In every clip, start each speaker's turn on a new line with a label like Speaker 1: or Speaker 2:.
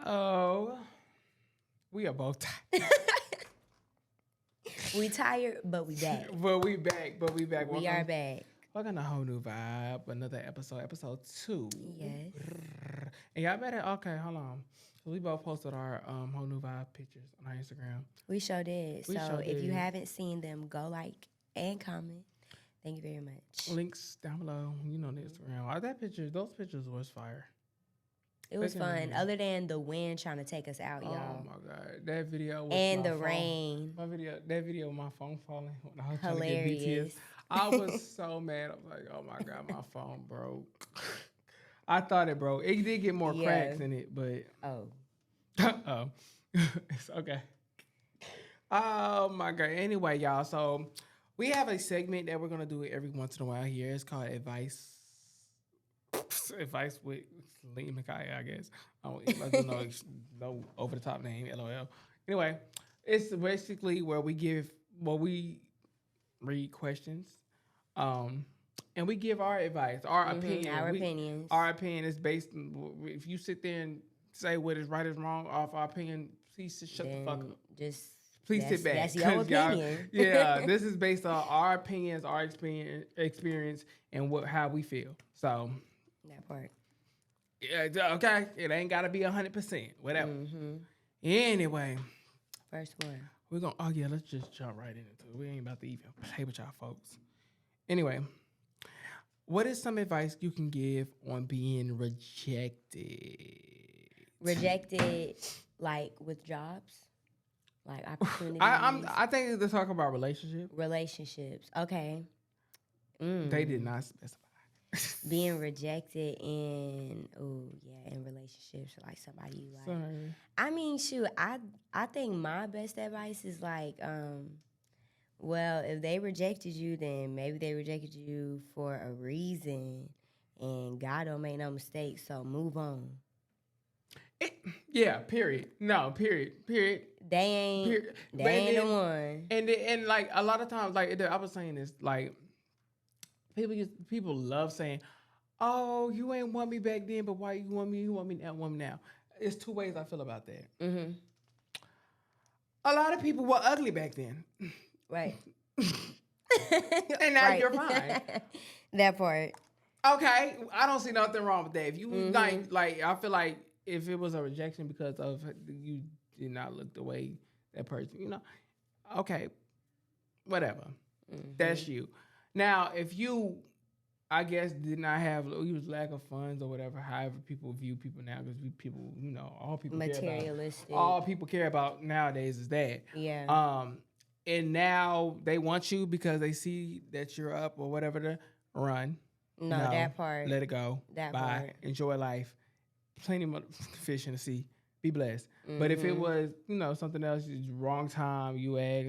Speaker 1: Hello. We are both tired.
Speaker 2: We tired, but we back.
Speaker 1: But we back.
Speaker 2: We are back.
Speaker 1: Welcome to a whole new vibe. Another episode 2.
Speaker 2: Yes.
Speaker 1: And y'all better, okay, hold on. So we both posted our whole new vibe pictures on our Instagram.
Speaker 2: We sure did.
Speaker 1: We
Speaker 2: So
Speaker 1: sure
Speaker 2: if you
Speaker 1: did.
Speaker 2: haven't seen them, go like and comment. Thank you very much.
Speaker 1: Links down below. You know the Instagram. Those pictures was fire.
Speaker 2: It was
Speaker 1: They can
Speaker 2: fun.
Speaker 1: be-
Speaker 2: Other than the wind trying to take us out,
Speaker 1: Oh
Speaker 2: y'all.
Speaker 1: my god. That video was
Speaker 2: And
Speaker 1: my
Speaker 2: the
Speaker 1: phone.
Speaker 2: rain.
Speaker 1: That video of my phone falling when I was trying to get BTS.
Speaker 2: Hilarious.
Speaker 1: I was so mad. I was like, oh my God, my phone broke. I thought it broke. It did get more cracks in it, but
Speaker 2: Oh.
Speaker 1: it's okay. Oh my God. Anyway, y'all, so we have a segment that we're gonna do every once in a while here. It's called Advice. Advice with Lim Kaiya, I guess. I don't no over the top name, LOL. Anyway, it's basically where we read questions, and we give our advice, our opinion.
Speaker 2: Opinions.
Speaker 1: Our opinion is based on, if you sit there and say what is right or wrong off our opinion, please just shut the fuck up. Please sit back.
Speaker 2: That's your
Speaker 1: 'cause y'all-
Speaker 2: opinion.
Speaker 1: Yeah, this is based on our opinions, our experience, and how we feel. So,
Speaker 2: That part.
Speaker 1: yeah, okay, it ain't got to be 100%, whatever.
Speaker 2: Mm-hmm.
Speaker 1: Anyway,
Speaker 2: First one.
Speaker 1: we're going to, let's just jump right into it. We ain't about to even play with y'all folks. Anyway, what is some advice you can give on being rejected?
Speaker 2: Rejected, like with jobs, like opportunities.
Speaker 1: I think they're talking about relationship.
Speaker 2: Relationships. Okay.
Speaker 1: They did not specify.
Speaker 2: Being rejected in relationships, like somebody you like.
Speaker 1: Sorry.
Speaker 2: I mean, shoot, I think my best advice is like, well, if they rejected you, then maybe they rejected you for a reason, and God don't make no mistakes, so move on.
Speaker 1: Period. No, period.
Speaker 2: They ain't
Speaker 1: Period.
Speaker 2: they ain't the one.
Speaker 1: And like a lot of times, like I was saying this, like people love saying, "Oh, you ain't want me back then, but why you want me? You want me now? It's two ways I feel about that.
Speaker 2: Mm-hmm.
Speaker 1: A lot of people were ugly back then,
Speaker 2: Right.
Speaker 1: and now you're fine.
Speaker 2: That part.
Speaker 1: Okay, I don't see nothing wrong with that. If you like, I feel like if it was a rejection because of you did not look the way that person, okay, whatever.
Speaker 2: Mm-hmm.
Speaker 1: That's you. Now, if you, I guess, did not have, you was lack of funds or whatever, however people view people now, because people, all people
Speaker 2: Materialistic.
Speaker 1: all people care about nowadays is that.
Speaker 2: Yeah.
Speaker 1: And now they want you because they see that you're up or whatever to run.
Speaker 2: No, that part.
Speaker 1: Let it go.
Speaker 2: That
Speaker 1: Bye.
Speaker 2: part.
Speaker 1: Enjoy life. Plenty of fish in the sea. Be blessed. But if it was, something else, wrong time, you asked,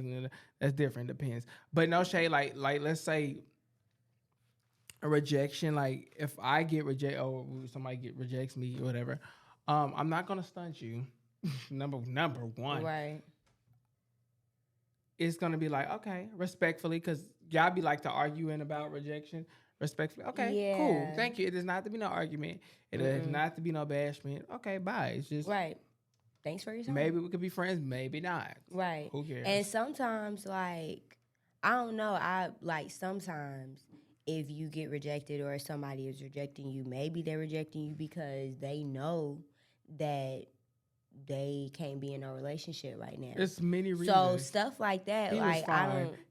Speaker 1: that's different. Depends. But no shade. Like let's say a rejection. Like if I get rejected or somebody rejects me or whatever, I'm not gonna stunt you. number one.
Speaker 2: Right.
Speaker 1: It's gonna be like, okay, respectfully, because y'all be like to arguing about rejection. Respectfully, okay, cool, thank you. It does not have to be no argument. It does not have to be no bashment. Okay, bye. It's just
Speaker 2: Right. Thanks for your time.
Speaker 1: maybe we could be friends, maybe not.
Speaker 2: Right.
Speaker 1: Who cares?
Speaker 2: And sometimes, like, I don't know. Sometimes if you get rejected or somebody is rejecting you, maybe they're rejecting you because they know that they can't be in a relationship right now.
Speaker 1: There's many reasons.
Speaker 2: So stuff like that,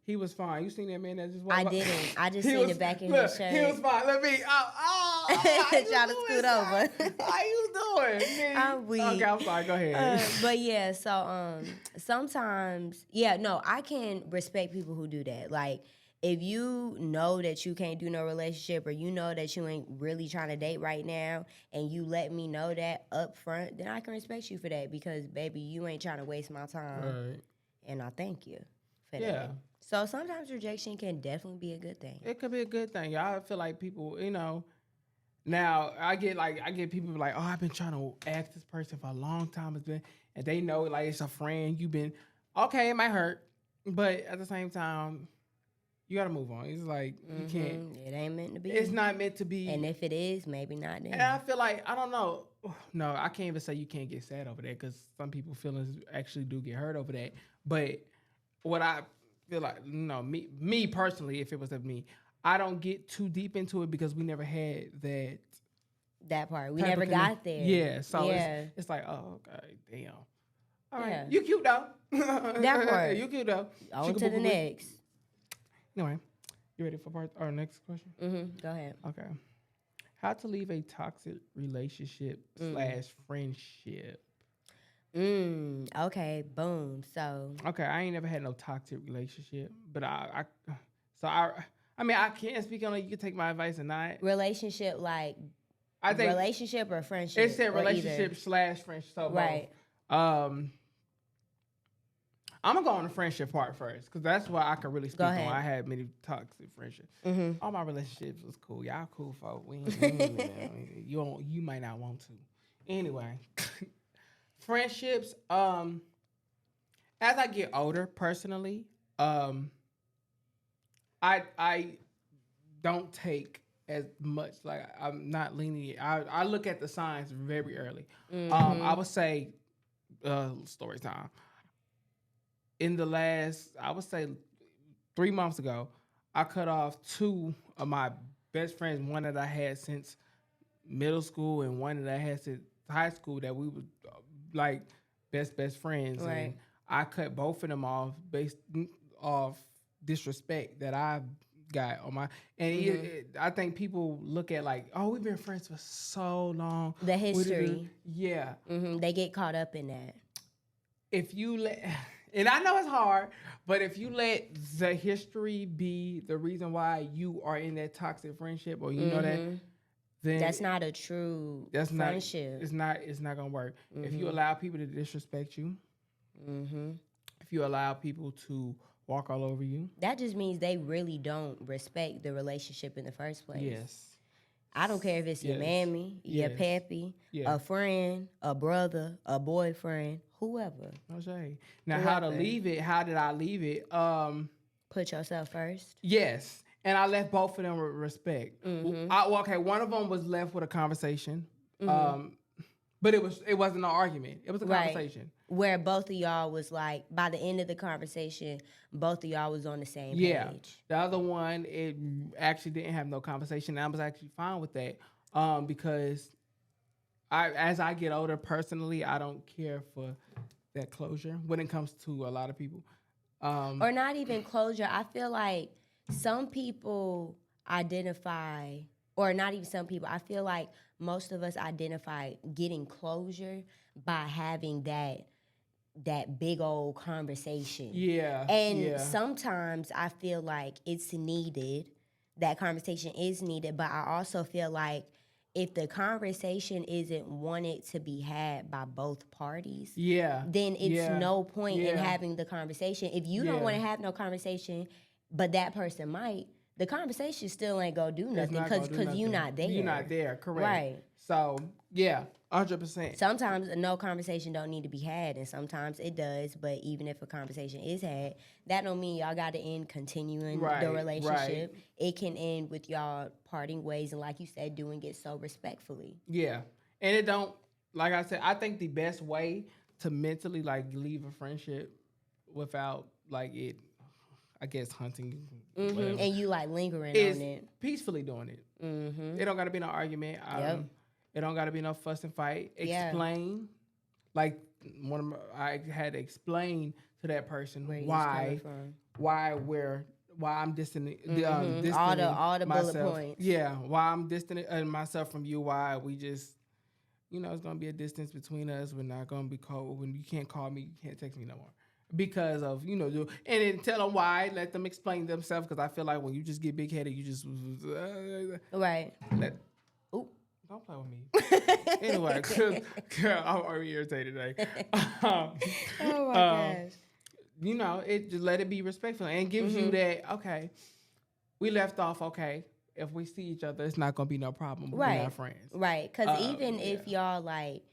Speaker 1: He was fine. You seen that man that just walked
Speaker 2: I
Speaker 1: by?
Speaker 2: didn't. I just seen the back of his shirt.
Speaker 1: He was fine. Let me.
Speaker 2: Trying to scoot over.
Speaker 1: How you doing?
Speaker 2: I'm weak.
Speaker 1: Okay, I'm sorry. Go ahead.
Speaker 2: But yeah, so sometimes, I can respect people who do that. Like, if you know that you can't do no relationship or you know that you ain't really trying to date right now and you let me know that up front, then I can respect you for that because, baby, you ain't trying to waste my time.
Speaker 1: Right.
Speaker 2: And I thank you for
Speaker 1: Yeah.
Speaker 2: that. So sometimes rejection can definitely be a good thing.
Speaker 1: It could be a good thing. Y'all feel like people, now I get people like, oh, I've been trying to ask this person for a long time. It's been, and they know like it's a friend. You've been, okay, it might hurt, but at the same time, you gotta move on. It's like you can't.
Speaker 2: It ain't meant to be.
Speaker 1: It's not meant to be.
Speaker 2: And if it is, maybe not then.
Speaker 1: And I feel like I don't know. no, I can't even say you can't get sad over that because some people feelings actually do get hurt over that. But what I feel like, me personally, if it was of me, I don't get too deep into it because we never had
Speaker 2: that part. We
Speaker 1: type
Speaker 2: never
Speaker 1: of
Speaker 2: got there.
Speaker 1: Yeah, so
Speaker 2: Yeah.
Speaker 1: it's like, oh, okay, damn. All right,
Speaker 2: Yeah.
Speaker 1: you cute though.
Speaker 2: That part.
Speaker 1: You cute though.
Speaker 2: On to the next.
Speaker 1: Anyway, you ready for our next question?
Speaker 2: Go ahead.
Speaker 1: Okay. How to leave a toxic relationship / friendship?
Speaker 2: Okay. Boom. So.
Speaker 1: Okay, I ain't never had no toxic relationship, but I mean, I can't speak on it. You can take my advice or not.
Speaker 2: Relationship, like.
Speaker 1: I think
Speaker 2: relationship or friendship.
Speaker 1: It said relationship / friendship. So
Speaker 2: right.
Speaker 1: I'm gonna go on the friendship part first because that's what I can really speak on. I had many toxic friendships. All my relationships was cool. Y'all cool folk. You might not want to. Anyway, friendships. As I get older, personally, I don't take as much. Like I'm not leaning. I look at the signs very early. I would say, story time. In the last, I would say 3 months ago, I cut off 2 of my best friends, one that I had since middle school and one that I had since high school that we were like best friends.
Speaker 2: Right.
Speaker 1: And I cut both of them off based off disrespect that I got on my, and I think people look at like, oh, we've been friends for so long.
Speaker 2: The history.
Speaker 1: Yeah.
Speaker 2: They get caught up in that.
Speaker 1: If you let... And I know it's hard, but if you let the history be the reason why you are in that toxic friendship, or you know that, then
Speaker 2: that's not a true friendship.
Speaker 1: It's not gonna work. If you allow people to disrespect you, if you allow people to walk all over you,
Speaker 2: that just means they really don't respect the relationship in the first place.
Speaker 1: Yes.
Speaker 2: I don't care if it's your mammy, your pappy, a friend, a brother, a boyfriend, whoever.
Speaker 1: No shade. Now, how to leave it? How did I leave it?
Speaker 2: Put yourself first.
Speaker 1: Yes, and I left both of them with respect. Okay, one of them was left with a conversation, but it wasn't an argument. It was a conversation
Speaker 2: where both of y'all was like, by the end of the conversation, both of y'all was on the same page.
Speaker 1: Yeah. The other one, it actually didn't have no conversation. I was actually fine with that because as I get older, personally, I don't care for that closure when it comes to a lot of people.
Speaker 2: Or not even closure. I feel like some people identify, or not even some people, I feel like most of us identify getting closure by having that big old conversation.
Speaker 1: Yeah.
Speaker 2: And sometimes I feel like it's needed. That conversation is needed, but I also feel like if the conversation isn't wanted to be had by both parties, then it's no point in having the conversation. If you don't want to have no conversation, but that person might, the conversation still ain't gonna do nothing because you're not there.
Speaker 1: You're not there, correct.
Speaker 2: Right.
Speaker 1: So, 100%.
Speaker 2: Sometimes no conversation don't need to be had, and sometimes it does. But even if a conversation is had, that don't mean y'all got to end continuing the relationship. Right. It can end with y'all parting ways, and like you said, doing it so respectfully.
Speaker 1: Yeah, and it don't, like I said, I think the best way to mentally like leave a friendship without like it, I guess, hunting
Speaker 2: and you like lingering on it,
Speaker 1: peacefully doing it. It don't got to be no argument. It don't got to be no fuss and fight. Explain. Like I had to explain to that person why I'm distancing
Speaker 2: all the
Speaker 1: myself.
Speaker 2: Bullet points.
Speaker 1: Yeah, why I'm distancing myself from you. Why we just, it's gonna be a distance between us. We're not gonna be called. When you can't call me, you can't text me no more. Because of, and then tell them why, let them explain themselves, because I feel like when you just get big-headed, you just...
Speaker 2: Right.
Speaker 1: Don't play with me. Anyway, girl, I'm already irritated today.
Speaker 2: Oh, my gosh.
Speaker 1: It just let it be respectful and gives you that, okay, we left off, okay, if we see each other, it's not going to be no problem. We're not friends.
Speaker 2: Right, because even if y'all, like...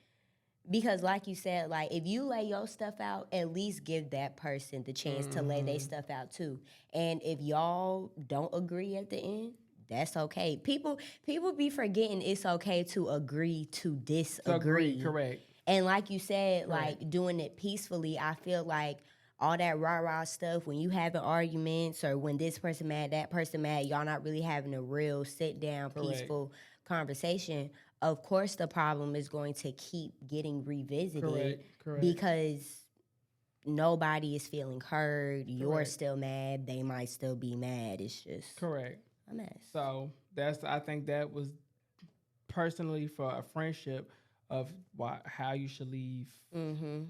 Speaker 2: Because like you said, like if you lay your stuff out, at least give that person the chance to lay their stuff out too. And if y'all don't agree at the end, that's okay. People be forgetting it's okay to agree to
Speaker 1: So agree,
Speaker 2: disagree.
Speaker 1: correct.
Speaker 2: And like you said,
Speaker 1: Correct.
Speaker 2: like doing it peacefully, I feel like all that rah-rah stuff, when you having arguments or when this person mad, that person mad, y'all not really having a real sit down,
Speaker 1: Correct.
Speaker 2: peaceful conversation, of course the problem is going to keep getting revisited
Speaker 1: Correct.
Speaker 2: because nobody is feeling heard. You're
Speaker 1: Correct.
Speaker 2: still mad. They might still be mad. It's just
Speaker 1: Correct.
Speaker 2: a mess.
Speaker 1: So I think that was personally for a friendship of how you should leave.
Speaker 2: Mm-hmm.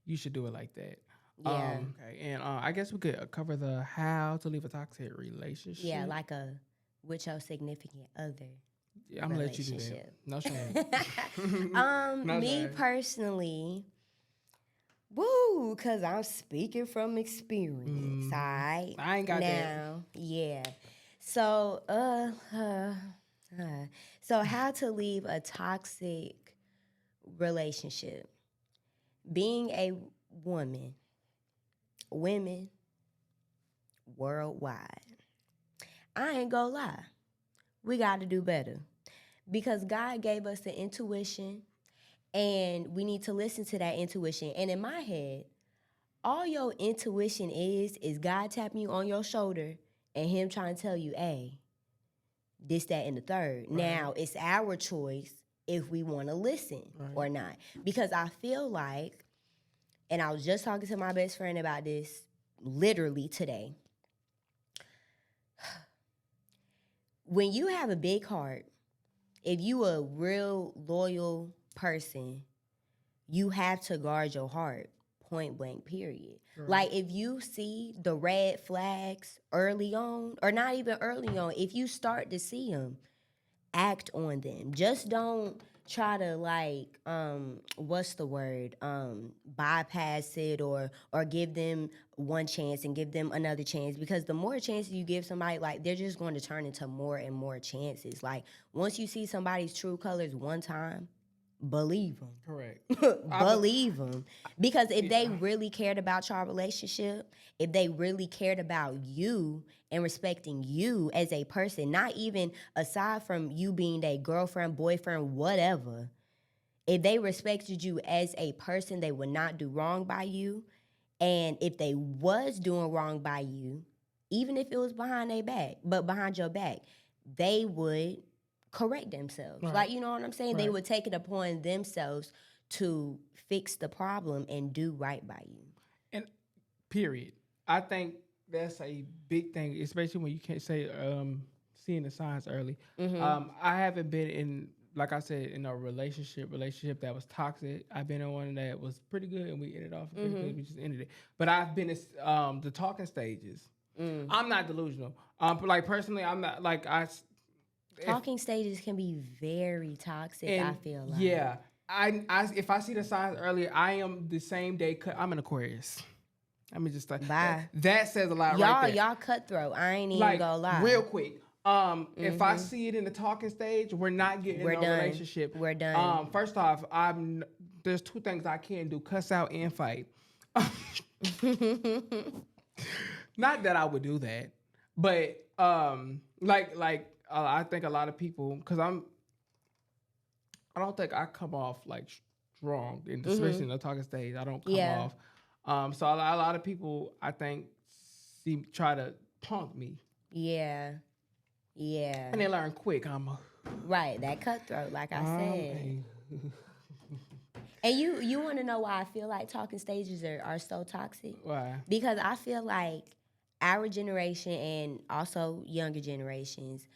Speaker 1: You should do it like that.
Speaker 2: Yeah.
Speaker 1: Okay. And I guess we could cover the how to leave a toxic relationship.
Speaker 2: Yeah, like with your significant other.
Speaker 1: Yeah, I'm gonna let you do that. No shame. No
Speaker 2: Me
Speaker 1: shame.
Speaker 2: personally, cause I'm speaking from experience. All right.
Speaker 1: I ain't got
Speaker 2: now, yeah. So, so how to leave a toxic relationship? Being a woman, women worldwide. I ain't gonna lie. We got to do better because God gave us the intuition and we need to listen to that intuition. And in my head, all your intuition is God tapping you on your shoulder and him trying to tell you, hey, this, that, and the third. Right. Now, it's our choice if we want to listen or not. Because I feel like, and I was just talking to my best friend about this literally today. When you have a big heart, if you a real loyal person, you have to guard your heart, point blank, period. Right. Like if you see the red flags early on, or not even early on, if you start to see them, act on them. Just don't try to like bypass it or give them one chance and give them another chance, because the more chances you give somebody, like they're just going to turn into more and more chances. Like once you see somebody's true colors one time, believe them.
Speaker 1: Correct.
Speaker 2: Believe them. Because if they really cared about your relationship, if they really cared about you and respecting you as a person, not even aside from you being a girlfriend, boyfriend, whatever, if they respected you as a person, they would not do wrong by you. And if they was doing wrong by you, even if it was behind their back, but behind your back, they would correct themselves. Right. Like, you know what I'm saying? Right. They would take it upon themselves to fix the problem and do right by you.
Speaker 1: And period. I think that's a big thing, especially when you can't say seeing the signs early. Mm-hmm. I haven't been in, like I said, in a relationship that was toxic. I've been in one that was pretty good and we ended off pretty good. We just ended it. But I've been in the talking stages. I'm not delusional. But like personally, I'm not like
Speaker 2: talking stages can be very toxic, I feel like.
Speaker 1: Yeah. If I see the signs earlier, I am the same day I'm an Aquarius. I mean, just like that says a lot. Right there.
Speaker 2: Y'all cutthroat. I ain't even gonna lie.
Speaker 1: Real quick. If I see it in the talking stage, we're not getting in a relationship.
Speaker 2: We're done.
Speaker 1: First off, there's two things I can't do: cuss out and fight. Not that I would do that, but I think a lot of people, because I don't think I come off like strong, especially in the talking stage. I don't come off. So a lot of people, I think, try to punk me.
Speaker 2: Yeah.
Speaker 1: And they learn quick.
Speaker 2: Right, that cutthroat, like I said. And you want to know why I feel like talking stages are so toxic?
Speaker 1: Why?
Speaker 2: Because I feel like our generation and also younger generations,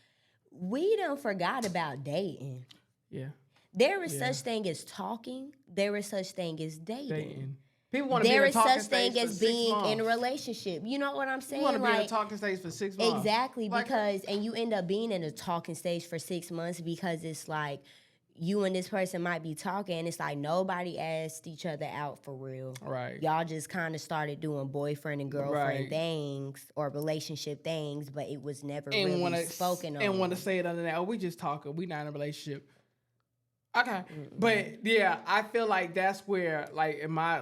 Speaker 2: we done forgot about dating.
Speaker 1: Yeah.
Speaker 2: There is such thing as talking. There is such thing as dating.
Speaker 1: People want to be in a talking stage for 6 months.
Speaker 2: There is such thing as being in a relationship. You know what I'm saying?
Speaker 1: You want to be in a talking stage for 6 months.
Speaker 2: Exactly, because and you end up being in a talking stage for 6 months because it's like you and this person might be talking and it's like nobody asked each other out for real.
Speaker 1: Right.
Speaker 2: Y'all just kind of started doing boyfriend and girlfriend things or relationship things, but it was never really spoken on.
Speaker 1: And want to say it under that, oh, we just talking. We not in a relationship. Okay. But yeah, I feel like that's where, like in my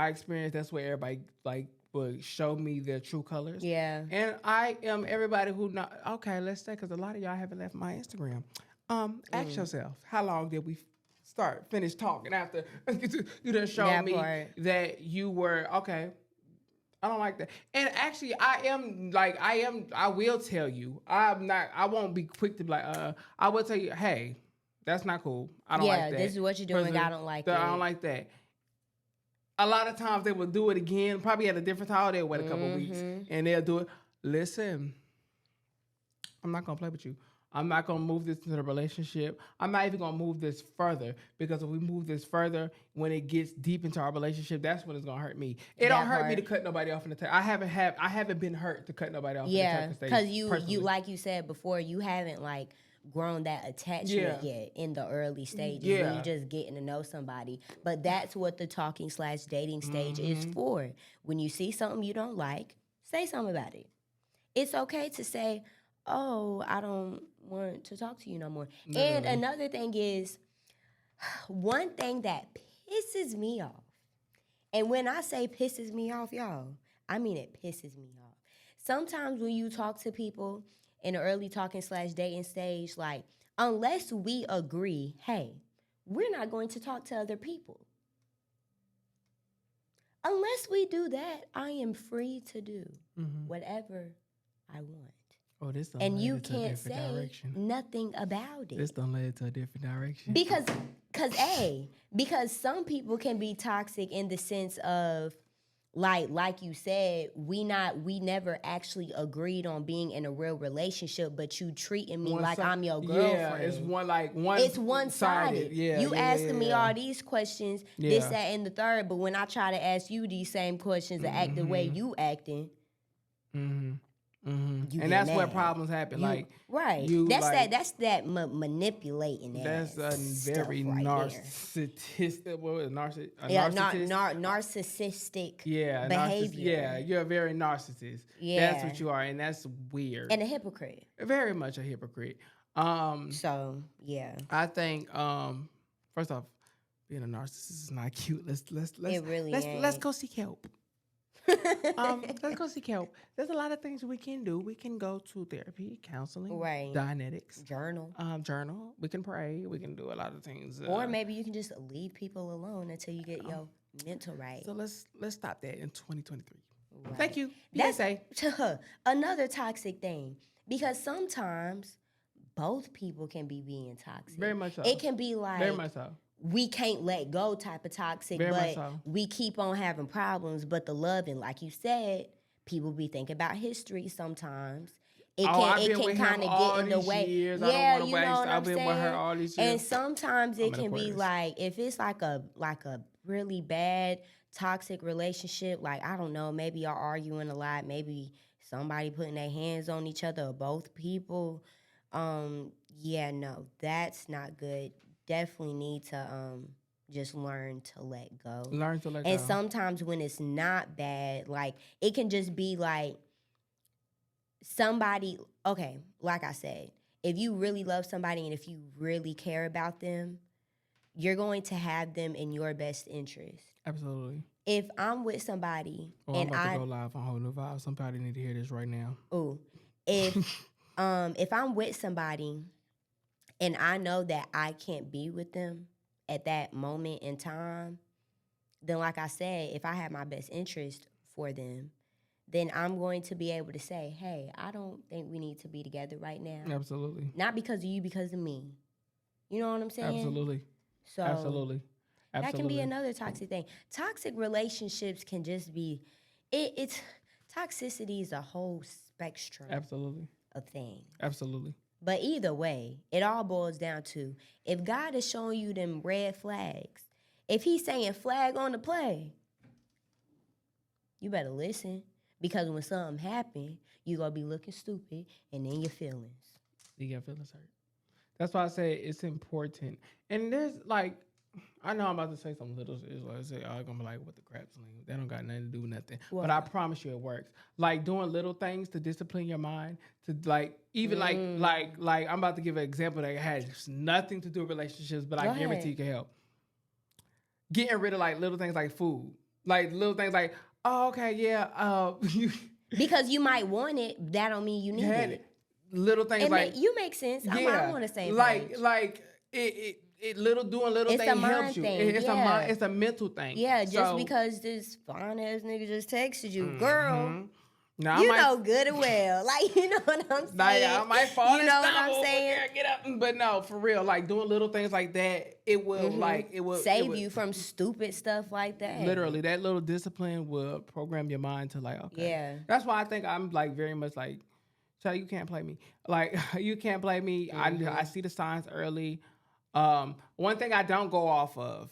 Speaker 1: experience, that's where everybody like would show me their true colors.
Speaker 2: Yeah.
Speaker 1: And I am everybody who not okay. Let's say because a lot of y'all haven't left my Instagram. Ask yourself, how long did we finish talking after you done showed
Speaker 2: That
Speaker 1: me
Speaker 2: part.
Speaker 1: that you were okay. I don't like that. And actually, I will tell you. I won't be quick to be like, I will tell you, hey, that's not cool. I don't like that.
Speaker 2: This is what you're doing. I don't like it.
Speaker 1: I don't like that. A lot of times they will do it again, probably at a different time. They'll wait a couple weeks and they'll do it. Listen, I'm not going to play with you. I'm not going to move this into the relationship. I'm not even going to move this further because if we move this further, when it gets deep into our relationship, that's when it's going to hurt me. It don't hurt me to cut nobody off in the text. I haven't been hurt to cut nobody off in the text stage.
Speaker 2: Because you like you said before, you haven't like grown that attachment yet in the early stages when you're just getting to know somebody. But that's what the talking/dating stage is for. When you see something you don't like, say something about it. It's okay to say, oh, I don't want to talk to you no more. Literally. And another thing is, one thing that pisses me off, and when I say pisses me off, y'all, I mean it pisses me off. Sometimes when you talk to people in the early talking/dating stage, like, unless we agree, hey, we're not going to talk to other people. Unless we do that, I am free to do whatever I want.
Speaker 1: Oh, this done
Speaker 2: and
Speaker 1: led
Speaker 2: you
Speaker 1: it to a
Speaker 2: can't
Speaker 1: different
Speaker 2: say
Speaker 1: direction.
Speaker 2: nothing about it.
Speaker 1: This done led to a different direction.
Speaker 2: Because some people can be toxic in the sense of, like you said, we never actually agreed on being in a real relationship, but you treating me like I'm your girlfriend.
Speaker 1: Yeah, it's
Speaker 2: one-sided.
Speaker 1: Yeah,
Speaker 2: you asking me all these questions, this, that, and the third, but when I try to ask you these same questions and act the way you acting,
Speaker 1: and that's where problems happen.
Speaker 2: That's that manipulating.
Speaker 1: That's a very narcissistic.
Speaker 2: Narcissistic.
Speaker 1: Behavior. You're a very narcissist. Yeah, that's what you are, and that's weird.
Speaker 2: And a hypocrite.
Speaker 1: Very much a hypocrite.
Speaker 2: So yeah,
Speaker 1: I think first off, being a narcissist is not cute. Let's go seek help. Let's go seek help. There's a lot of things we can do. We can go to therapy, counseling, Dianetics,
Speaker 2: journal.
Speaker 1: We can pray. We can do a lot of things.
Speaker 2: Or maybe you can just leave people alone until you get your mental right.
Speaker 1: So let's stop that in 2023.
Speaker 2: Right.
Speaker 1: Thank you.
Speaker 2: That's another toxic thing, because sometimes both people can be being toxic.
Speaker 1: Very much so.
Speaker 2: It can be like
Speaker 1: very much so.
Speaker 2: We can't let go type of toxic, we keep on having problems. But the loving, like you said, people be thinking about history sometimes. It can kind of get in the way.
Speaker 1: Years.
Speaker 2: Yeah, you know what I'm
Speaker 1: saying?
Speaker 2: I've been
Speaker 1: with her all these years.
Speaker 2: And sometimes it can be like, if it's like a really bad toxic relationship, like, I don't know, maybe y'all arguing a lot, maybe somebody putting their hands on each other, or both people. No, that's not good. Definitely need to just learn to let go. And sometimes when it's not bad, like, it can just be like somebody, okay, like I said, if you really love somebody and if you really care about them, you're going to have them in your best interest.
Speaker 1: Absolutely.
Speaker 2: If I'm with somebody
Speaker 1: and I'm about to go live on Whole New Vibe. Somebody need to hear this right now.
Speaker 2: Ooh. If I'm with somebody and I know that I can't be with them at that moment in time, then, like I said, if I have my best interest for them, then I'm going to be able to say, hey, I don't think we need to be together right now.
Speaker 1: Absolutely.
Speaker 2: Not because of you, because of me. You know what I'm saying?
Speaker 1: Absolutely.
Speaker 2: So
Speaker 1: Absolutely.
Speaker 2: That can be another toxic thing. Toxic relationships can just be, it's toxicity is a whole spectrum of things.
Speaker 1: Absolutely.
Speaker 2: But either way, it all boils down to, if God is showing you them red flags, if he's saying flag on the play, you better listen. Because when something happen, you're going to be looking stupid and then your feelings.
Speaker 1: You get feelings hurt. That's why I say it's important. And there's like, I know I'm about to say something little. It's like I say, I'm going to be like, what the crap, Salim? That don't got nothing to do with nothing. What? But I promise you it works. Like doing little things to discipline your mind, to like, even like I'm about to give an example that has nothing to do with relationships, but I guarantee you can help. Getting rid of like little things like food. Like little things like, Oh, okay, yeah. You
Speaker 2: Because you might want it, that don't mean you need
Speaker 1: had
Speaker 2: it.
Speaker 1: little things like
Speaker 2: You make sense. I'm
Speaker 1: yeah,
Speaker 2: on the same
Speaker 1: like
Speaker 2: page.
Speaker 1: like it little doing little
Speaker 2: It's a
Speaker 1: things helps
Speaker 2: mind
Speaker 1: you.
Speaker 2: thing,
Speaker 1: It's a
Speaker 2: yeah.
Speaker 1: mind. It's a mental thing.
Speaker 2: Yeah, just
Speaker 1: So,
Speaker 2: because this fine ass nigga just texted you, girl.
Speaker 1: mhm. Now I
Speaker 2: You
Speaker 1: might
Speaker 2: know good and well. Like, you know what I'm
Speaker 1: like
Speaker 2: saying?
Speaker 1: I might fall
Speaker 2: You
Speaker 1: and
Speaker 2: know what I'm
Speaker 1: stumble, but
Speaker 2: saying?
Speaker 1: yeah, get up. But no, for real, like doing little things like that, it will like it
Speaker 2: Save
Speaker 1: will
Speaker 2: you from stupid stuff like that.
Speaker 1: literally that little discipline will program your mind to like okay.
Speaker 2: Yeah.
Speaker 1: That's why I think I'm like very much like, so you can't play me. Like you can't play me. I see the signs early. One thing I don't go off of,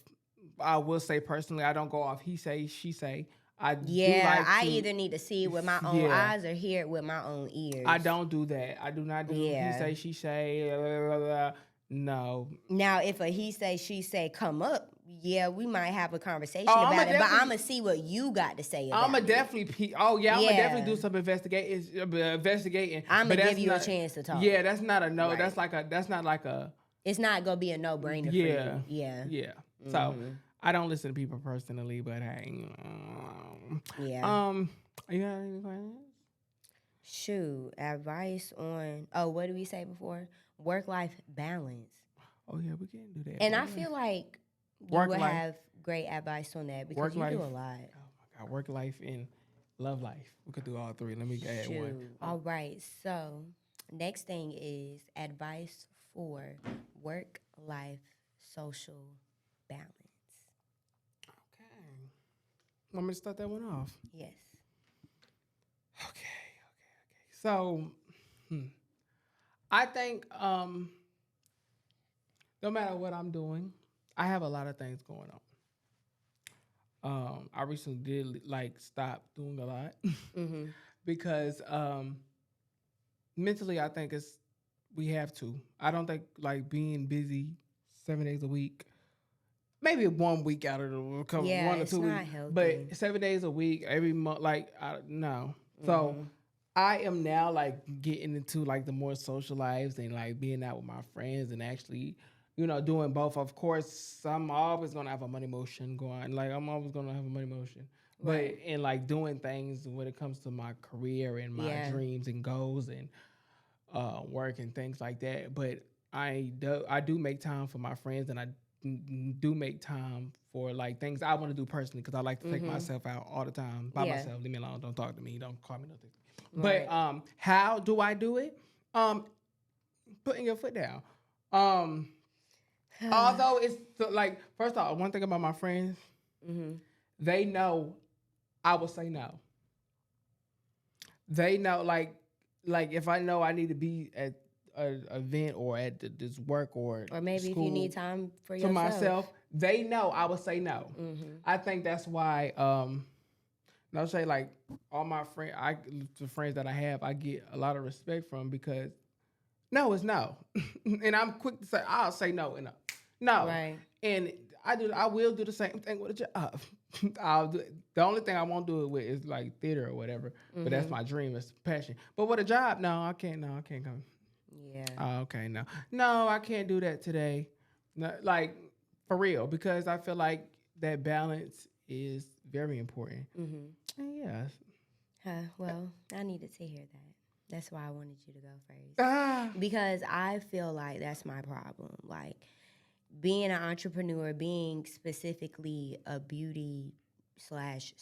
Speaker 1: I will say personally, I don't go off he say, she say. I do
Speaker 2: Yeah,
Speaker 1: like
Speaker 2: I
Speaker 1: to
Speaker 2: either need to see it with my own
Speaker 1: yeah.
Speaker 2: eyes or hear it with my own ears.
Speaker 1: I don't do that. I do not do he
Speaker 2: Yeah.
Speaker 1: say, she say, blah, blah, blah. No.
Speaker 2: Now, if a he say, she say come up, yeah, we might have a conversation
Speaker 1: Oh, I'ma
Speaker 2: about it, but I'm
Speaker 1: definitely-
Speaker 2: going to see what you got to say about
Speaker 1: I'ma
Speaker 2: it.
Speaker 1: definitely I'm gonna
Speaker 2: Yeah.
Speaker 1: definitely do some investigating.
Speaker 2: I'm
Speaker 1: but
Speaker 2: going to
Speaker 1: that's
Speaker 2: give you a
Speaker 1: not-
Speaker 2: chance to talk.
Speaker 1: Yeah, that's not a no.
Speaker 2: Right.
Speaker 1: That's not like a
Speaker 2: It's not going to be a no-brainer for
Speaker 1: yeah.
Speaker 2: you. Yeah.
Speaker 1: Yeah. So I don't listen to people personally, but hey.
Speaker 2: Yeah.
Speaker 1: You got any questions?
Speaker 2: Shoot, advice on, what did we say before? Work-life balance.
Speaker 1: Oh yeah, we can do that.
Speaker 2: And I feel like you
Speaker 1: Work
Speaker 2: would
Speaker 1: life.
Speaker 2: have great advice on that because
Speaker 1: Work
Speaker 2: you
Speaker 1: life.
Speaker 2: do a lot.
Speaker 1: Oh my God, work life and love life. We could do all three. Let me add one.
Speaker 2: Shoot. All right. So, next thing is advice for work-life social balance.
Speaker 1: Okay. Want me to start that one off?
Speaker 2: Yes.
Speaker 1: Okay. So, I think no matter what I'm doing, I have a lot of things going on. I recently did like stop doing a lot because mentally I think we have to. I don't think like being busy 7 days a week, maybe 1 week out of the 1 or 2
Speaker 2: not
Speaker 1: weeks,
Speaker 2: healthy.
Speaker 1: but 7 days a week every month, like no. So I am now like getting into like the more social lives and like being out with my friends and actually, doing both. Of course, I'm always gonna have a money motion going. Like I'm always gonna have a money motion,
Speaker 2: Right.
Speaker 1: but and like doing things when it comes to my career and my dreams and goals and work and things like that. But I do make time for my friends and I do make time for like things I want to do personally because I like to take myself out all the time by myself. Leave me alone. Don't talk to me. Don't call me nothing.
Speaker 2: Right.
Speaker 1: But how do I do it? Putting your foot down. Although it's like, first off, one thing about my friends, they know I will say no. They know like if I know I need to be at an event or at this work or
Speaker 2: maybe
Speaker 1: school
Speaker 2: if you need time for
Speaker 1: to
Speaker 2: yourself.
Speaker 1: myself, they know I will say no. I think that's why. And I'll say like all my the friends that I have, I get a lot of respect from because no is no, and I'm quick to say I'll say no and no.
Speaker 2: Right.
Speaker 1: And I will do the same thing with a job. I'll do the only thing I won't do it with is like theater or whatever. But that's my dream, it's passion. But with a job, no, I can't come.
Speaker 2: Yeah.
Speaker 1: Oh, okay, no, I can't do that today. No, like for real, because I feel like that balance is very important. And yeah.
Speaker 2: Well, I needed to hear that. That's why I wanted you to go first. Because I feel like that's my problem. Like being an entrepreneur, being specifically a beauty/service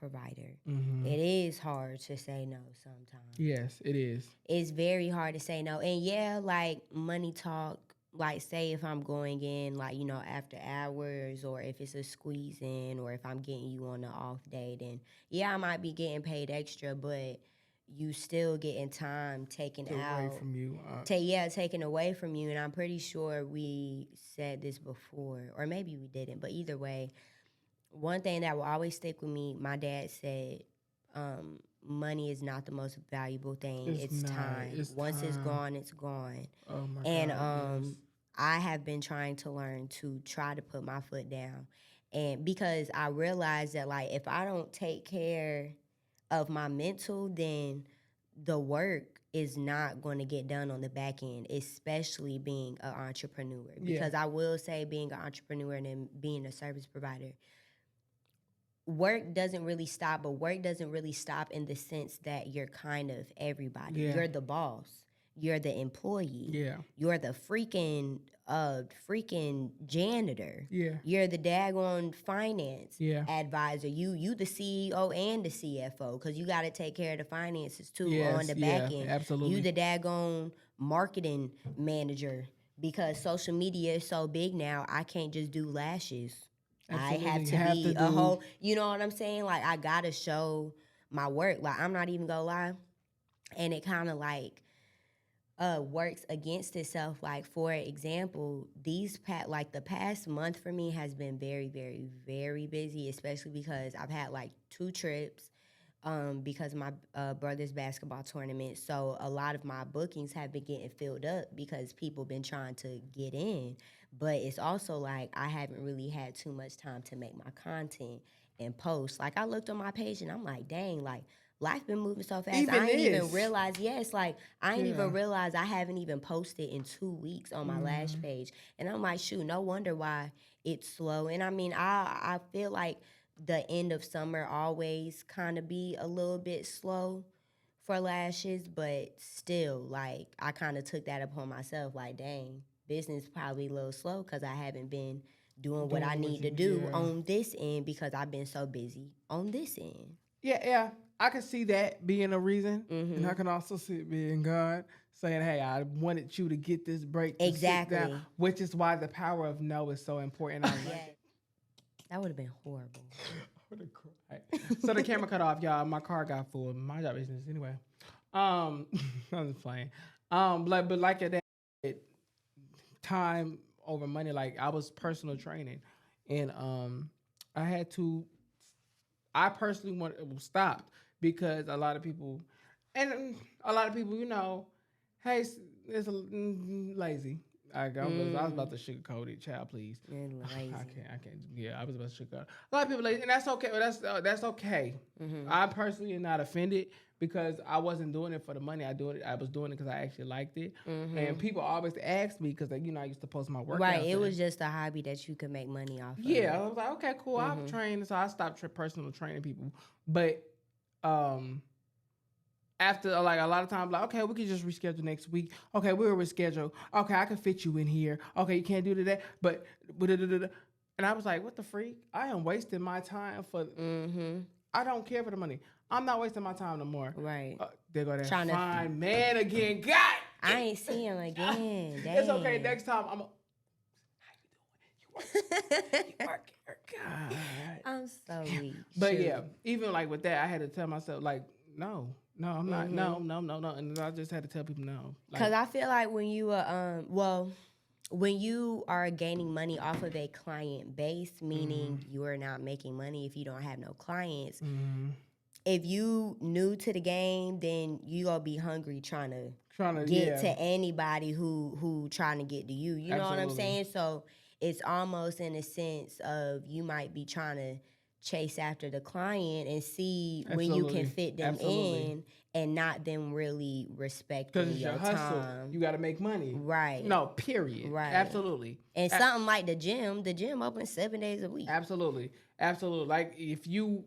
Speaker 2: provider, it is hard to say no sometimes.
Speaker 1: Yes, it is.
Speaker 2: It's very hard to say no. And yeah, like money talk, like say if I'm going in like, after hours or if it's a squeeze in or if I'm getting you on an off day, then yeah, I might be getting paid extra, but you still getting time taken out.
Speaker 1: Away from you.
Speaker 2: Taken away from you. And I'm pretty sure we said this before, or maybe we didn't, but either way, one thing that will always stick with me, my dad said, money is not the most valuable thing. It's time. Once it's gone, it's gone.
Speaker 1: Oh my
Speaker 2: and
Speaker 1: God, yes.
Speaker 2: I have been trying to learn to try to put my foot down. And because I realized that like if I don't take care of my mental, then the work is not going to get done on the back end, especially being an entrepreneur. Because I will say being an entrepreneur and then being a service provider, work doesn't really stop, but work doesn't really stop in the sense that you're kind of everybody.
Speaker 1: Yeah.
Speaker 2: You're the boss. You're the employee.
Speaker 1: Yeah.
Speaker 2: You're the freaking janitor.
Speaker 1: Yeah.
Speaker 2: You're the daggone finance
Speaker 1: Yeah.
Speaker 2: advisor. You the CEO and the CFO, because you got to take care of the finances too
Speaker 1: Yes,
Speaker 2: on the
Speaker 1: yeah,
Speaker 2: back end.
Speaker 1: absolutely.
Speaker 2: You the daggone marketing manager, because social media is so big now. I can't just do lashes.
Speaker 1: Absolutely.
Speaker 2: I have to be a whole, you know what I'm saying? Like, I gotta show my work. Like, I'm not even gonna lie. And it kind of like works against itself. Like, for example, the past month for me has been very, very, very busy, especially because I've had like 2 trips because of my brother's basketball tournament. So a lot of my bookings have been getting filled up because people been trying to get in. But it's also like I haven't really had too much time to make my content and post. Like, I looked on my page and I'm like, dang, like, life been moving so fast.
Speaker 1: Even
Speaker 2: I ain't
Speaker 1: this.
Speaker 2: even realize. Yes, like, I ain't
Speaker 1: Yeah.
Speaker 2: even realize I haven't even posted in 2 weeks on my last page. And I'm like, shoot, no wonder why it's slow. And I mean, I feel like the end of summer always kind of be a little bit slow for lashes, but still, like, I kind of took that upon myself. Like, dang, business probably a little slow because I haven't been doing what I need to do on this end because I've been so busy on this end.
Speaker 1: Yeah. I can see that being a reason, and I can also see it being God saying, "Hey, I wanted you to get this break to
Speaker 2: Exactly.
Speaker 1: sit down," which is why the power of no is so important. I like it.
Speaker 2: That would have been horrible.
Speaker 1: I would have cried. So the camera cut off, y'all. My car got full. My job business anyway. I'm just playing. But like at that time over money, like I was personal training, and I personally stopped because a lot of people, you know, hey, it's lazy. I was about to sugarcoat it, child. Please,
Speaker 2: And lazy.
Speaker 1: I can't. Yeah, I was about to sugarcoat it. A lot of people lazy, and that's okay. That's okay. I personally am not offended because I wasn't doing it for the money. I was doing it because I actually liked it. And people always ask me because I used to post my workouts.
Speaker 2: Right, it was just a hobby that you could make money off of.
Speaker 1: Yeah, I was like, okay, cool. I've trained, so I stopped personal training people. But after like a lot of times, like, okay, we can just reschedule next week. Okay, we'll reschedule. Okay, I can fit you in here. Okay, you can't do that. But and I was like, what the freak? I am wasting my time for. I don't care for the money. I'm not wasting my time no more.
Speaker 2: Right.
Speaker 1: They're going to find man again. God,
Speaker 2: I ain't see him again. Dang.
Speaker 1: it's okay. Next time I'm. How you doing? You working? God.
Speaker 2: I'm so weak.
Speaker 1: But
Speaker 2: Shoot.
Speaker 1: yeah, even like with that, I had to tell myself like, no, I'm not. No, and I just had to tell people no.
Speaker 2: Because I feel like when you when you are gaining money off of a client base, meaning you are not making money if you don't have no clients. If you new to the game, then you gonna be hungry trying to get to anybody who trying to get to you. You know what I'm saying? So it's almost in a sense of you might be trying to chase after the client and see when you can fit them in and not them really respecting your
Speaker 1: hustle,
Speaker 2: time.
Speaker 1: you got to make money.
Speaker 2: Right.
Speaker 1: No, period.
Speaker 2: Right.
Speaker 1: Absolutely.
Speaker 2: And something like the gym open 7 days a week.
Speaker 1: Absolutely. Like if you,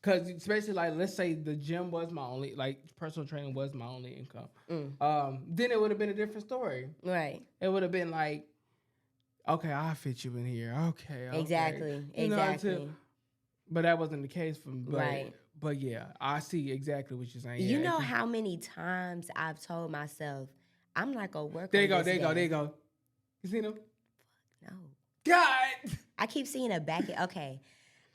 Speaker 1: because especially like let's say the gym was my only, like personal training was my only income. Then it would have been a different story.
Speaker 2: Right.
Speaker 1: It would have been like, okay, I'll fit you in here. Okay.
Speaker 2: Exactly.
Speaker 1: But that wasn't the case for me.
Speaker 2: Right.
Speaker 1: But yeah, I see exactly what you're saying.
Speaker 2: You know how many times I've told myself, I'm not going to work
Speaker 1: there
Speaker 2: on
Speaker 1: you go,
Speaker 2: this
Speaker 1: there
Speaker 2: day.
Speaker 1: you go. You seen them?
Speaker 2: No.
Speaker 1: God!
Speaker 2: I keep seeing a back. Okay.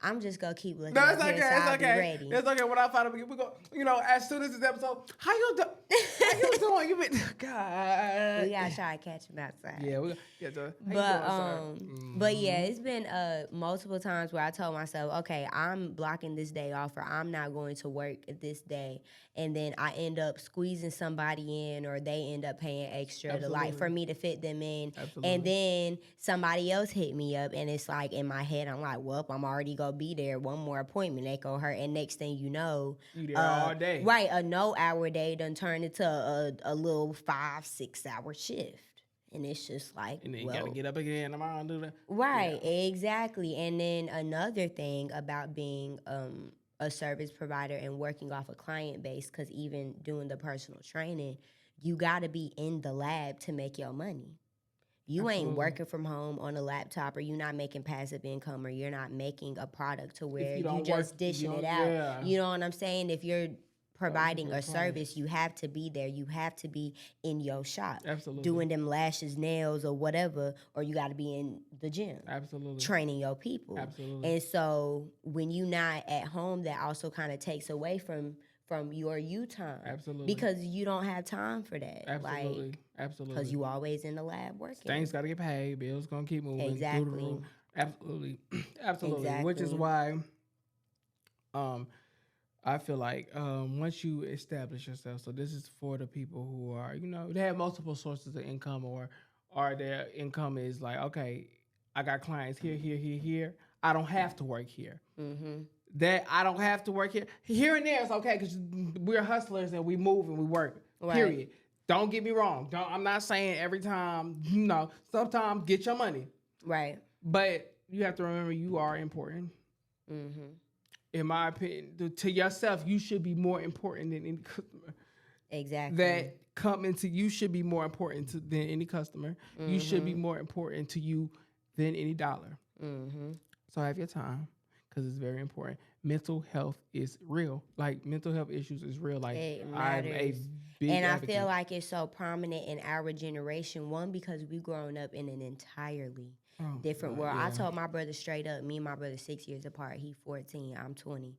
Speaker 2: I'm just going to keep looking.
Speaker 1: No, it's okay.
Speaker 2: So I'll be ready.
Speaker 1: It's okay. When I find out, we go, as soon as this episode, how you doing? You been, God.
Speaker 2: We got to try to catch him outside.
Speaker 1: Yeah, we got to.
Speaker 2: But yeah, it's been multiple times where I told myself, okay, I'm blocking this day off, or I'm not going to work this day, and then I end up squeezing somebody in, or they end up paying extra for me to fit them in.
Speaker 1: Absolutely.
Speaker 2: And then somebody else hit me up, and it's like in my head, I'm like, well, I'm already gonna be there. One more appointment, they go hurt, and next thing you know,
Speaker 1: you there all day.
Speaker 2: Right, a no hour day done turned into a little 5-6 hour shift. And it's just like,
Speaker 1: and then you gotta get up again tomorrow and do that.
Speaker 2: Right, exactly. And then another thing about being a service provider and working off a client base, because even doing the personal training, you got to be in the lab to make your money. You ain't working from home on a laptop, or you're not making passive income, or you're not making a product to where you just dishing it out.
Speaker 1: Yeah.
Speaker 2: You know what I'm saying? If you're providing a service, you have to be there. You have to be in your shop.
Speaker 1: Absolutely.
Speaker 2: Doing them lashes, nails, or whatever, or you got to be in the gym.
Speaker 1: Absolutely.
Speaker 2: Training your people.
Speaker 1: Absolutely.
Speaker 2: And so when you not at home, that also kind of takes away from your you time.
Speaker 1: Absolutely.
Speaker 2: Because you don't have time for that.
Speaker 1: Absolutely.
Speaker 2: Like,
Speaker 1: absolutely.
Speaker 2: Because you always in the lab working.
Speaker 1: Things got to get paid. Bills going to keep moving.
Speaker 2: Exactly.
Speaker 1: Absolutely. Absolutely.
Speaker 2: Exactly.
Speaker 1: Which is why I feel like once you establish yourself, so this is for the people who are, they have multiple sources of income, or their income is like, okay, I got clients here. I don't have to work here. Mm-hmm. That I don't have to work here. Here and there is okay, because we're hustlers and we move and we work. Right. Period. Don't get me wrong. I'm not saying every time, sometimes get your money.
Speaker 2: Right.
Speaker 1: But you have to remember you are important. Mm-hmm. In my opinion, to yourself, you should be more important than any customer.
Speaker 2: Exactly.
Speaker 1: That come into you should be more important than any customer. Mm-hmm. You should be more important to you than any dollar. Mm-hmm. So have your time, because it's very important. Mental health is real. Like, mental health issues is real. Like, I'm a big advocate.
Speaker 2: I feel like it's so prominent in our generation. One, because we grown up in an entirely different world. Yeah. I told my brother straight up, me and my brother 6 years apart. He 14, I'm 20.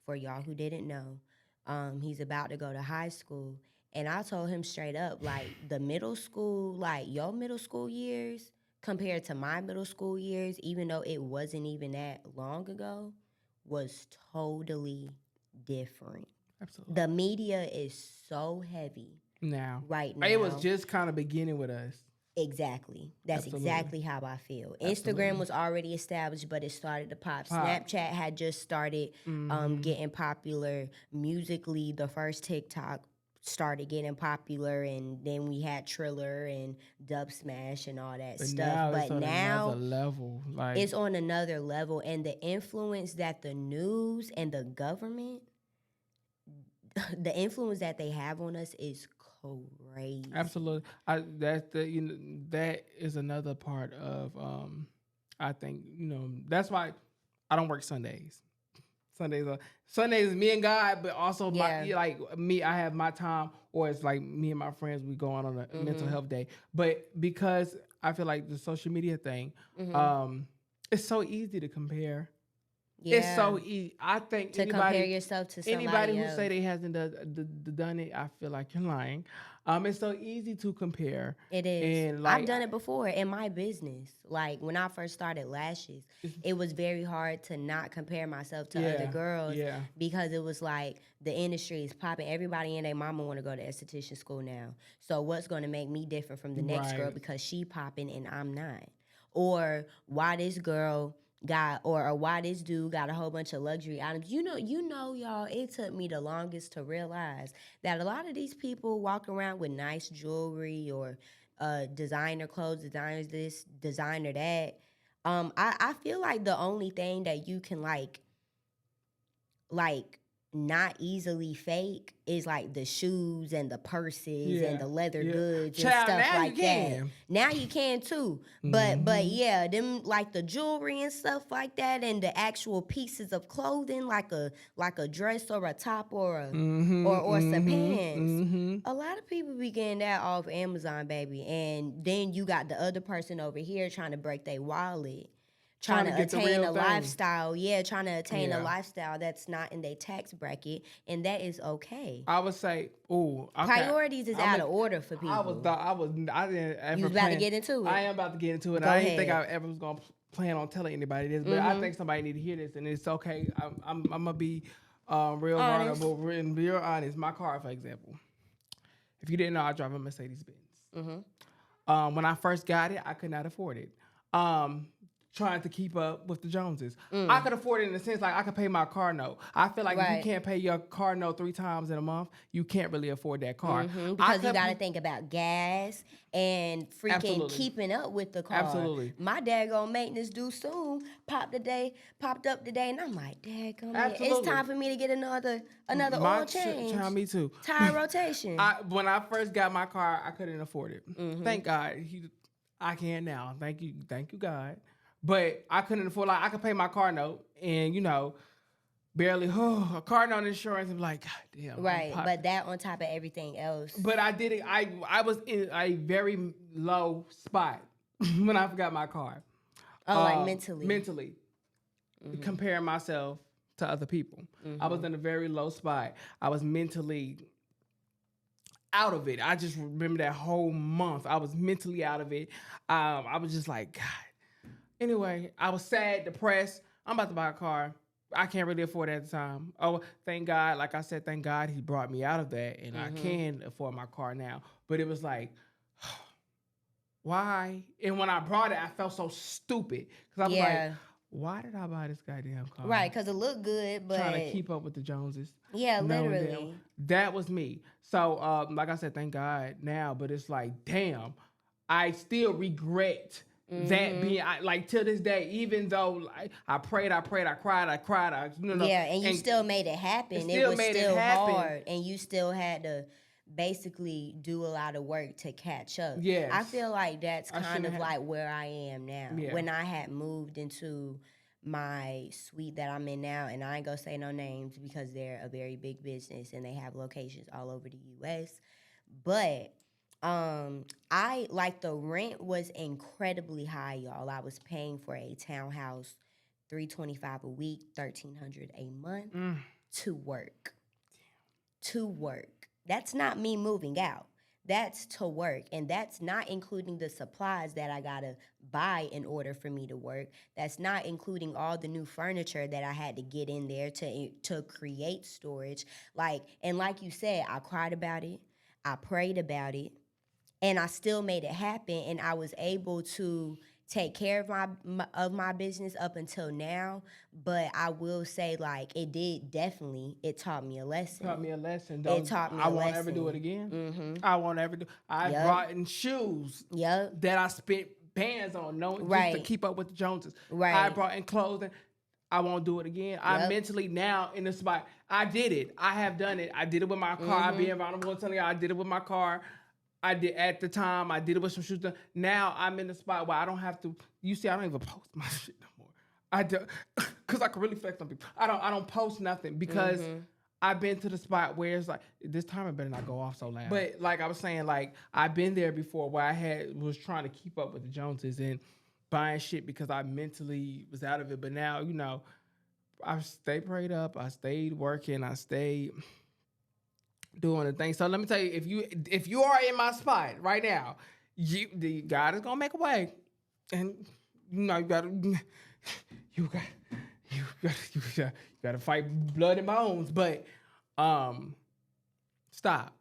Speaker 2: For y'all who didn't know, he's about to go to high school. And I told him straight up, like, the middle school, like, your middle school years compared to my middle school years, even though it wasn't even that long ago, was totally different.
Speaker 1: Absolutely.
Speaker 2: The media is so heavy right now.
Speaker 1: It was just kind of beginning with us.
Speaker 2: Exactly. That's
Speaker 1: Absolutely.
Speaker 2: Exactly how I feel.
Speaker 1: Absolutely.
Speaker 2: Instagram was already established, but it started to pop. Snapchat had just started getting popular. Musically, the first TikTok started getting popular, and then we had Triller and Dub Smash and all that stuff. But now
Speaker 1: another level. Like,
Speaker 2: it's on another level, and the influence that the news and the government, the influence that they have on us is crazy.
Speaker 1: Absolutely. That is another part of I think, that's why I don't work Sundays. Sundays is me and God, but also I have my time, or it's like me and my friends, we go on a mental health day. But because I feel like the social media thing, it's so easy to compare. Yeah. It's so easy. I think
Speaker 2: to compare yourself to somebody
Speaker 1: anybody
Speaker 2: else.
Speaker 1: Who say they hasn't done it, I feel like you're lying. It's so easy to compare.
Speaker 2: It is. And I've done it before in my business. Like, when I first started lashes, it was very hard to not compare myself to other girls because it was like the industry is popping. Everybody and their mama want to go to esthetician school now. So what's going to make me different from the next girl because she popping and I'm not? Or why this girl got, or why this dude got a whole bunch of luxury items. You know, y'all, it took me the longest to realize that a lot of these people walk around with nice jewelry or designer clothes, designers this, designer that. I feel like the only thing that you can like not easily fake is like the shoes and the purses and the leather goods and stuff like that. Now you can too. But them like the jewelry and stuff like that, and the actual pieces of clothing like a dress or a top or some pants. A lot of people be getting that off Amazon, baby. And then you got the other person over here trying to break their wallet. Trying to attain a lifestyle, trying to attain a lifestyle that's not in their tax bracket, and that is okay.
Speaker 1: I would say,
Speaker 2: priorities is out of order for people.
Speaker 1: I didn't ever.
Speaker 2: You was about to get into it.
Speaker 1: I am about to get into it. I didn't think I ever was gonna plan on telling anybody this, but I think somebody need to hear this, and it's okay. I'm gonna be real vulnerable and real honest. My car, for example, if you didn't know, I drive a Mercedes Benz. When I first got it, I could not afford it. trying to keep up with the Joneses. I could afford it in the sense like I could pay my car note. I feel like if you can't pay your car note 3 times in a month, you can't really afford that car.
Speaker 2: Because you got to think about gas and freaking
Speaker 1: Absolutely.
Speaker 2: keeping up with the car.
Speaker 1: Absolutely.
Speaker 2: My daggone maintenance due soon popped up today, and I'm like, daggone, it's time for me to get another oil change.
Speaker 1: Me too.
Speaker 2: Tire rotation.
Speaker 1: When I first got my car, I couldn't afford it. Thank God. I can now. Thank you, God. But I couldn't afford, like, I could pay my car note and, barely, a car note insurance. I'm like, God damn.
Speaker 2: Right, but that on top of everything else.
Speaker 1: But I did it. I was in a very low spot when I forgot my car.
Speaker 2: Oh, like mentally?
Speaker 1: Mentally. Comparing myself to other people. I was in a very low spot. I was mentally out of it. I just remember that whole month. I was mentally out of it. I was just like, God. Anyway, I was sad, depressed. I'm about to buy a car. I can't really afford it at the time. Oh, thank God. Like I said, thank God he brought me out of that, and I can afford my car now. But it was like, why? And when I brought it, I felt so stupid. Because I was like, why did I buy this goddamn car?
Speaker 2: Right, because it looked good, but...
Speaker 1: Trying to keep up with the Joneses.
Speaker 2: Yeah, literally.
Speaker 1: That was me. So, like I said, thank God now. But it's like, damn, I still regret that being, like, till this day, even though I prayed, I cried,
Speaker 2: and you still made it happen. It was still hard, and you still had to basically do a lot of work to catch up.
Speaker 1: Yes.
Speaker 2: I feel like that's kind of like where I am now.
Speaker 1: Yeah.
Speaker 2: When I had moved into my suite that I'm in now, and I ain't gonna say no names because they're a very big business and they have locations all over the U.S., but I like the rent was incredibly high, y'all. I was paying for a townhouse, $325 a week, $1,300 a month to work. To work. That's not me moving out. That's to work, and that's not including the supplies that I gotta buy in order for me to work. That's not including all the new furniture that I had to get in there to create storage. Like you said, I cried about it, I prayed about it, and I still made it happen, and I was able to take care of my business up until now. But I will say, like, it taught me a lesson.
Speaker 1: It taught me a lesson.
Speaker 2: I
Speaker 1: won't ever do it again. I won't ever do. I brought in shoes that I spent bands on, just to keep up with the Joneses.
Speaker 2: Right.
Speaker 1: I brought in clothing. I won't do it again. I'm mentally now in the spot. I did it. I have done it. I did it with my car. I'm being vulnerable and telling you, I did it with my car. I did at the time. I did it with some shoes. Now I'm in the spot where I don't have to. You see, I don't even post my shit no more. I do, because I can really flex on people. I don't post nothing because I've been to the spot where it's like, this time I better not go off so loud. But like I was saying, like, I've been there before where I was trying to keep up with the Joneses and buying shit because I mentally was out of it. But now, I stayed prayed up. I stayed working. I stayed doing the thing. So let me tell you, if you are in my spot right now, God is gonna make a way, and you gotta fight blood and bones. But stop,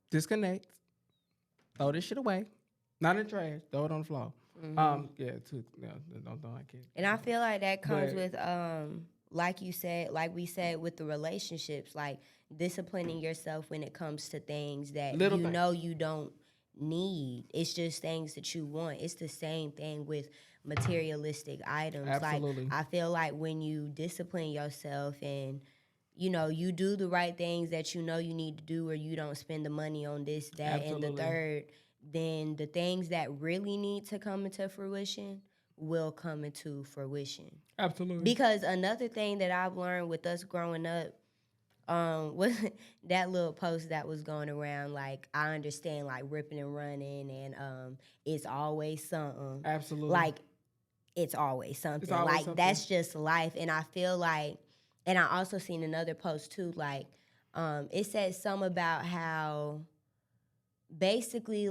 Speaker 1: disconnect, throw this shit away, not in the trash, throw it on the floor. Don't like it.
Speaker 2: And I feel like that comes with like we said with the relationships, like disciplining yourself when it comes to things that you don't need. It's just things that you want. It's the same thing with materialistic items.
Speaker 1: Absolutely.
Speaker 2: Like, I feel like when you discipline yourself and you do the right things that you need to do, or you don't spend the money on this, that, and the third, then the things that really need to come into fruition will come into fruition.
Speaker 1: Absolutely.
Speaker 2: Because another thing that I've learned with us growing up, was that little post that was going around, like, I understand, like, ripping and running, and it's always something.
Speaker 1: Absolutely.
Speaker 2: Like, it's always something.
Speaker 1: It's always something.
Speaker 2: That's just life. And I feel like, and I also seen another post too, like, it said something about how basically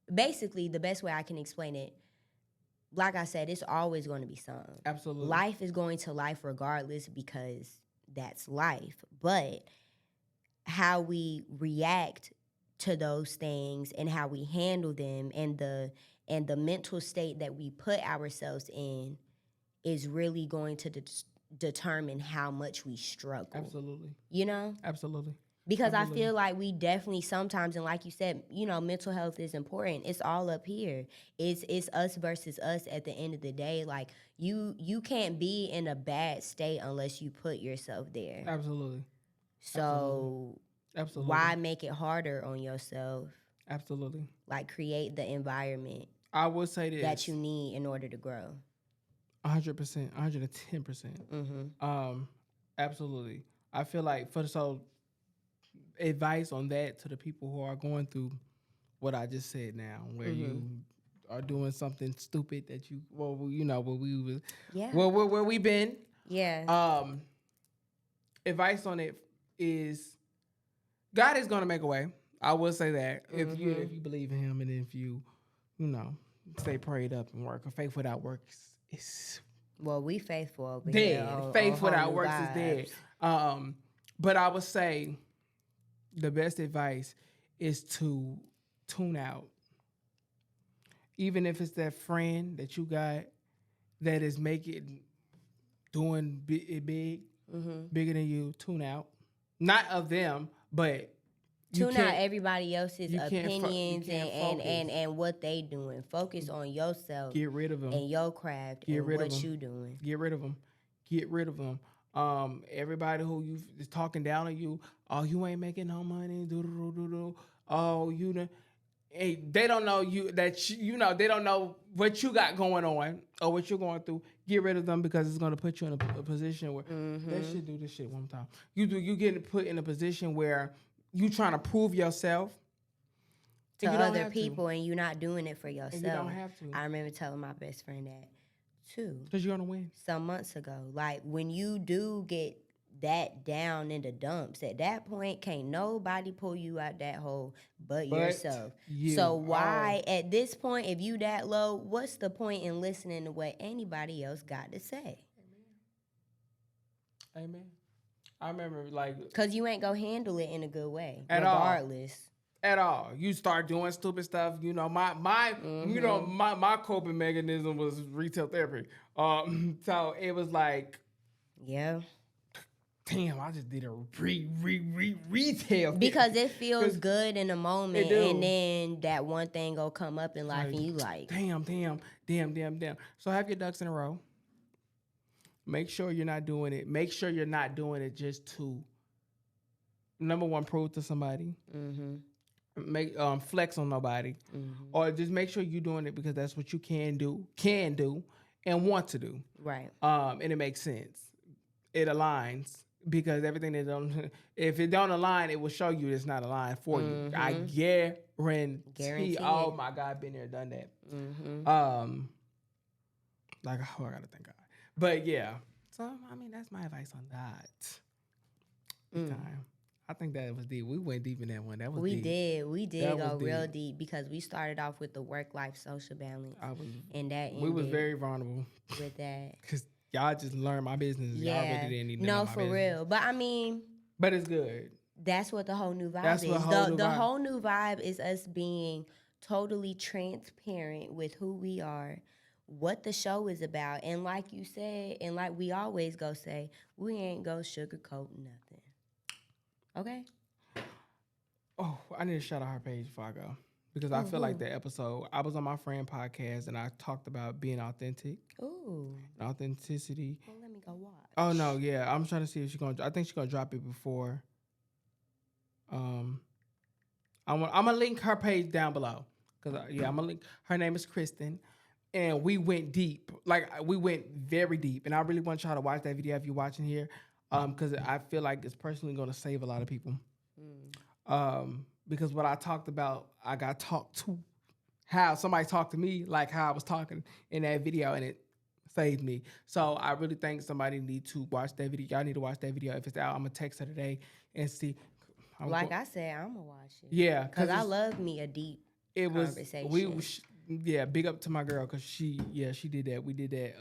Speaker 2: the best way I can explain it, like I said, it's always going to be something.
Speaker 1: Absolutely.
Speaker 2: Life is going to life regardless, because that's life. But how we react to those things and how we handle them, and the And the mental state that we put ourselves in is really going to determine how much we struggle.
Speaker 1: Absolutely.
Speaker 2: You know?
Speaker 1: Absolutely.
Speaker 2: Because I feel like we definitely sometimes, and like you said, you know, mental health is important. It's all up here. It's us versus us at the end of the day. Like you can't be in a bad state unless you put yourself there.
Speaker 1: Absolutely.
Speaker 2: So
Speaker 1: Absolutely.
Speaker 2: why make it harder on yourself?
Speaker 1: Absolutely.
Speaker 2: Like create the environment
Speaker 1: I would say this
Speaker 2: that you need in order to grow.
Speaker 1: 100%, 110%. Absolutely. I feel like advice on that to the people who are going through what I just said now, where you are doing something stupid that you, where we been.
Speaker 2: Yeah.
Speaker 1: Advice on it is God is gonna make a way. I will say that if you believe in Him and if you stay prayed up and work. Faith without works is
Speaker 2: well, we faithful over
Speaker 1: dead.
Speaker 2: Here.
Speaker 1: Faith without works is dead. But I would say the best advice is to tune out. Even if it's that friend that you got that is doing it big, bigger than you, tune out. Not of them, but
Speaker 2: tune out everybody else's opinions and what they doing. Focus on yourself.
Speaker 1: Get rid of them.
Speaker 2: And your craft and what you doing.
Speaker 1: Get rid of them. Get rid of them. Everybody who is talking down on you, oh, you ain't making no money. Oh, hey, they don't know they don't know what you got going on or what you're going through. Get rid of them because it's going to put you in a position where they should do this shit one time. You get put in a position where you trying to prove yourself
Speaker 2: to other people and you're not doing it for yourself.
Speaker 1: And you don't have to.
Speaker 2: I remember telling my best friend that too.
Speaker 1: Because you're going to win.
Speaker 2: Some months ago. Like when you do get that down in the dumps, at that point can't nobody pull you out that hole but yourself. So why at this point, if you that low, what's the point in listening to what anybody else got to say?
Speaker 1: Amen. I remember
Speaker 2: because you ain't gonna handle it in a good way
Speaker 1: regardless. At all. You start doing stupid stuff. My coping mechanism was retail therapy. So it was like,
Speaker 2: yeah.
Speaker 1: Damn, I just did a retail
Speaker 2: because it feels good in a moment, and then that one thing go come up in life, and you like,
Speaker 1: damn. So have your ducks in a row. Make sure you're not doing it. Make sure you're not doing it just to, number one, prove to somebody. Make flex on nobody, or just make sure you're doing it because that's what you can do, and want to do.
Speaker 2: Right.
Speaker 1: And it makes sense. It aligns. Because everything if it don't align, it will show you it's not aligned for you. I guarantee. Oh my God, been there, done that. I gotta thank God. But yeah, so I mean that's my advice on that. Time. I think that was deep. We went deep in that one. That was
Speaker 2: we
Speaker 1: deep.
Speaker 2: We did go real deep because we started off with the work-life social balance, and that
Speaker 1: we was very vulnerable
Speaker 2: with that
Speaker 1: because. Y'all just learned my business. Yeah. Y'all really didn't even know my business.
Speaker 2: No, for real. But I mean...
Speaker 1: But it's good.
Speaker 2: That's what the whole new vibe is. The whole new vibe is us being totally transparent with who we are, what the show is about. And like you said, and like we always go say, we ain't go sugarcoat nothing. Okay?
Speaker 1: Oh, I need to shout out her page before I go. Because I feel like that episode, I was on my friend podcast and I talked about being authentic.
Speaker 2: Ooh.
Speaker 1: Authenticity.
Speaker 2: Well, let me go watch.
Speaker 1: Oh, no, yeah. I'm trying to see if I think she's going to drop it before. I'm going to link her page down below. I'm going to link. Her name is Kristen. And we went deep. We went very deep. And I really want y'all to watch that video if you're watching here. Because I feel like it's personally going to save a lot of people. Because what I talked about, I got talked to how somebody talked to me like how I was talking in that video, and it saved me. So I really think somebody need to watch that video. Y'all need to watch that video. If it's out, I'm going to text her today and see.
Speaker 2: I said, I'm going to watch it.
Speaker 1: Yeah.
Speaker 2: Because I love me a deep conversation.
Speaker 1: Big up to my girl because she did that. We did that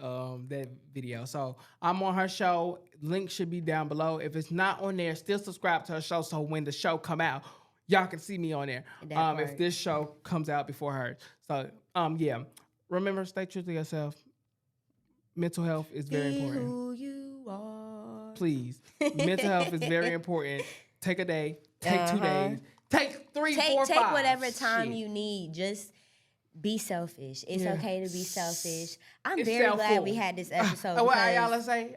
Speaker 1: that video. So I'm on her show. Link should be down below. If it's not on there, still subscribe to her show so when the show come out, y'all can see me on there. If this show comes out before hers. So Yeah. Remember, stay true to yourself. Mental health is very
Speaker 2: Be
Speaker 1: important.
Speaker 2: who you are.
Speaker 1: Please. Mental health is very important. Take a day. Take 2 days. Take 3, 4, 5.
Speaker 2: Take whatever time
Speaker 1: Shit.
Speaker 2: you need. Just be selfish. It's
Speaker 1: Yeah.
Speaker 2: okay to be selfish. I'm
Speaker 1: It's
Speaker 2: very glad
Speaker 1: self-ful.
Speaker 2: we had this episode.
Speaker 1: What
Speaker 2: because
Speaker 1: Ayala say?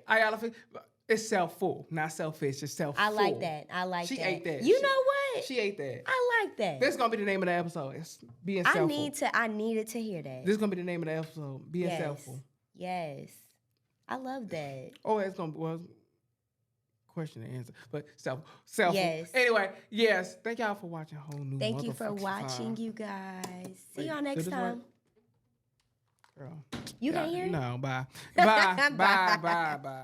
Speaker 1: It's self-ful, not selfish. It's self-ful.
Speaker 2: I like that. I like
Speaker 1: she
Speaker 2: that.
Speaker 1: She ate that.
Speaker 2: You know what?
Speaker 1: She ate that.
Speaker 2: I like that.
Speaker 1: That's gonna be the name of the episode. It's being self-ful.
Speaker 2: I needed to hear that.
Speaker 1: This is gonna be the name of the episode. Being self-ful.
Speaker 2: Yes. I love that.
Speaker 1: Oh, it's gonna be question and answer, but self.
Speaker 2: Yes.
Speaker 1: Anyway, yes. Thank y'all for watching Whole New.
Speaker 2: Thank you for watching, you guys. See y'all next
Speaker 1: this
Speaker 2: time.
Speaker 1: Girl,
Speaker 2: You can't hear it?
Speaker 1: No. Bye. Bye. Bye. Bye. Bye.